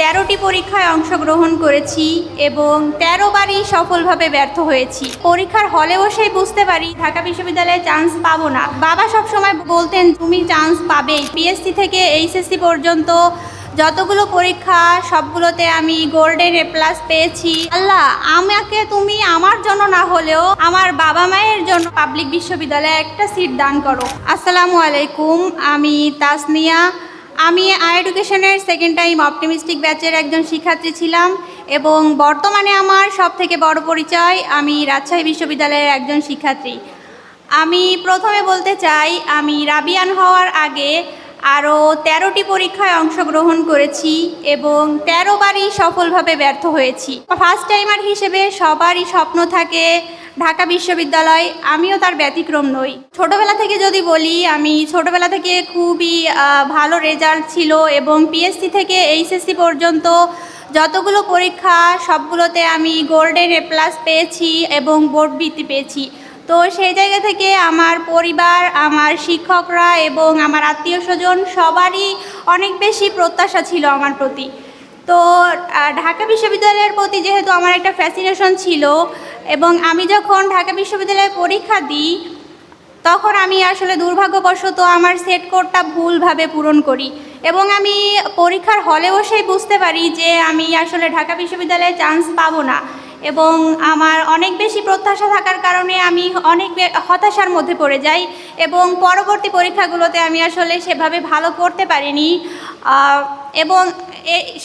13টি পরীক্ষায় অংশগ্রহণ করেছি এবং 13 বারই সফলভাবে ব্যর্থ হয়েছি। পরীক্ষার হলে বসেই বুঝতে পারি ঢাকা বিশ্ববিদ্যালয়ে চান্স পাবো না। বাবা সবসময় বলতেন তুমি চান্স পাবেই। পিএসসি থেকে এইচএসসি পর্যন্ত যতগুলো পরীক্ষা সবগুলোতে আমি গোল্ডেন এ প্লাস পেয়েছি। আল্লাহ, আমাকে তুমি আমার জন্য না হলেও আমার বাবা মায়ের জন্য পাবলিক বিশ্ববিদ্যালয়ে একটা সিট দান করো। আসসালামু আলাইকুম, আমি তাসনিয়া। আমি এডুকেশনের সেকেন্ড টাইম অপটিমিস্টিক ব্যাচের একজন শিক্ষার্থী ছিলাম এবং বর্তমানে আমার সবথেকে বড় পরিচয় আমি রাজশাহী বিশ্ববিদ্যালয়ের একজন শিক্ষার্থী। আমি প্রথমে বলতে চাই, আমি রাবিয়ান হওয়ার আগে আরও 13টি পরীক্ষায় অংশগ্রহণ করেছি এবং 13 বারই সফলভাবে ব্যর্থ হয়েছি। ফার্স্ট টাইমার হিসেবে সবারই স্বপ্ন থাকে ঢাকা বিশ্ববিদ্যালয়, আমিও তার ব্যতিক্রম নই। ছোটোবেলা থেকে যদি বলি, আমি ছোটোবেলা থেকে খুবই ভালো রেজাল্ট ছিল এবং পিএসসি থেকে এইচএসসি পর্যন্ত যতগুলো পরীক্ষা সবগুলোতে আমি গোল্ডেন এ প্লাস পেয়েছি এবং বোর্ড বৃত্তি পেয়েছি। তো সেই জায়গা থেকে আমার পরিবার, আমার শিক্ষকরা এবং আমার আত্মীয় স্বজন সবারই অনেক বেশি প্রত্যাশা ছিল আমার প্রতি। তো ঢাকা বিশ্ববিদ্যালয়ের প্রতি যেহেতু আমার একটা ফ্যাসিনেশন ছিল এবং আমি যখন ঢাকা বিশ্ববিদ্যালয়ে পরীক্ষা দিই তখন আমি আসলে দুর্ভাগ্যবশত আমার সেট কোডটা ভুলভাবে পূরণ করি এবং আমি পরীক্ষার হলে বসেই বুঝতে পারি যে আমি আসলে ঢাকা বিশ্ববিদ্যালয়ে চান্স পাবো না এবং আমার অনেক বেশি প্রত্যাশা থাকার কারণে আমি অনেক হতাশার মধ্যে পড়ে যাই এবং পরবর্তী পরীক্ষাগুলোতে আমি আসলে সেভাবে ভালো করতে পারিনি এবং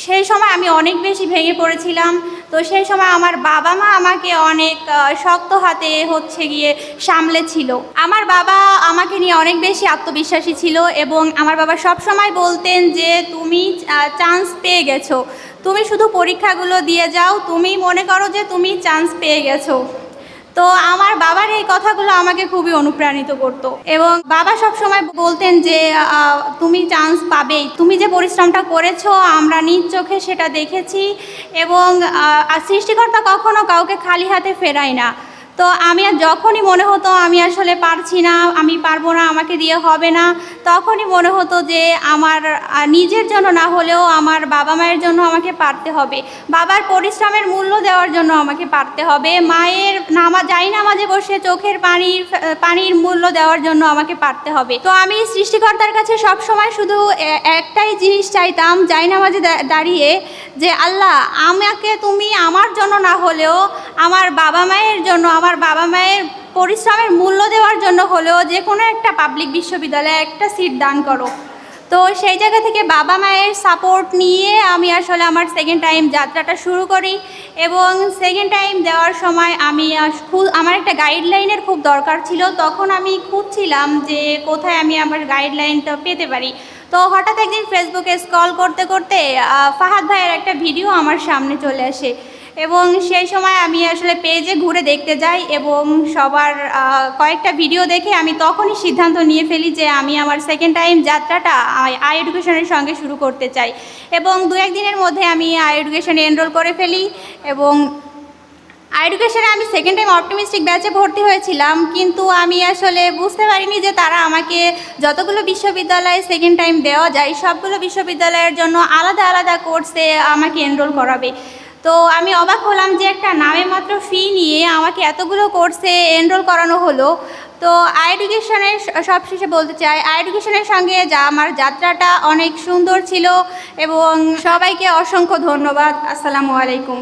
সেই সময় আমি অনেক বেশি ভেঙে পড়েছিলাম। তো সেই সময় আমার বাবা মা আমাকে অনেক শক্ত হাতে গিয়ে সামলেছিল। আমার বাবা আমাকে নিয়ে অনেক বেশি আত্মবিশ্বাসী ছিল এবং আমার বাবা সব সময় বলতেন যে তুমি চান্স পেয়ে গেছো, তুমি শুধু পরীক্ষাগুলো দিয়ে যাও, তুমি মনে করো যে তুমি চান্স পেয়ে গেছো। তো আমার বাবার এই কথাগুলো আমাকে খুবই অনুপ্রাণিত করতো এবং বাবা সব সময় বলতেন যে তুমি চান্স পাবেই, তুমি যে পরিশ্রমটা করেছো আমরা নিজ চোখে সেটা দেখেছি এবং সৃষ্টিকর্তা কখনো কাউকে খালি হাতে ফেরায় না। তো আমি যখনই মনে হতো আমি আসলে পারছি না, আমি পারবো না, আমাকে দিয়ে হবে না, তখনই মনে হতো যে আমার নিজের জন্য না হলেও আমার বাবা মায়ের জন্য আমাকে পারতে হবে, বাবার পরিশ্রমের মূল্য দেওয়ার জন্য আমাকে পারতে হবে, মায়ের জায়নামাজে বসে চোখের পানির মূল্য দেওয়ার জন্য আমাকে পারতে হবে। তো আমি সৃষ্টিকর্তার কাছে সব সময় শুধু একটাই জিনিস চাইতাম জায়নামাজে দাঁড়িয়ে, যে আল্লাহ, আমাকে তুমি আমার জন্য না হলেও আমার বাবা মায়ের জন্য, আমার বাবা মায়ের পরিশ্রমের মূল্য দেওয়ার জন্য হলেও যে কোনো একটা পাবলিক বিশ্ববিদ্যালয়ে একটা সিট দান করো। তো সেই জায়গা থেকে বাবা মায়ের সাপোর্ট নিয়ে আমি আসলে আমার সেকেন্ড টাইম যাত্রাটা শুরু করি এবং সেকেন্ড টাইম দেওয়ার সময় আমার একটা গাইডলাইনের খুব দরকার ছিল। তখন আমি খুঁজছিলাম যে কোথায় আমি আমার গাইডলাইনটা পেতে পারি। তো হঠাৎ একদিন ফেসবুকে স্ক্রল করতে করতে ফাহাদ ভাইয়ের একটা ভিডিও আমার সামনে চলে আসে এবং সেই সময় আমি আসলে পেজে ঘুরে দেখতে যাই এবং সবার কয়েকটা ভিডিও দেখে আমি তখনই সিদ্ধান্ত নিয়ে ফেলি যে আমি আমার সেকেন্ড টাইম যাত্রাটা এডুকেশনের সঙ্গে শুরু করতে চাই এবং 2-1 দিনের মধ্যে আমি এডুকেশনে এনরোল করে ফেলি এবং এডুকেশনে আমি সেকেন্ড টাইম অপটিমিস্টিক ব্যাচে ভর্তি হয়েছিলাম, কিন্তু আমি আসলে বুঝতে পারিনি যে তারা আমাকে যতগুলো বিশ্ববিদ্যালয়ে সেকেন্ড টাইম দেওয়া যায় সবগুলো বিশ্ববিদ্যালয়ের জন্য আলাদা আলাদা কোর্সে আমাকে এনরোল করাবে। তো আমি অবাক হলাম যে একটা নামে মাত্র ফি নিয়ে আমাকে এতগুলো কোর্সে এনরোল করানো হলো। তো এডুকেশনের সবশেষে বলতে চাই, এডুকেশনের সঙ্গে আমার যাত্রাটা অনেক সুন্দর ছিল এবং সবাইকে অসংখ্য ধন্যবাদ। আসসালামু আলাইকুম।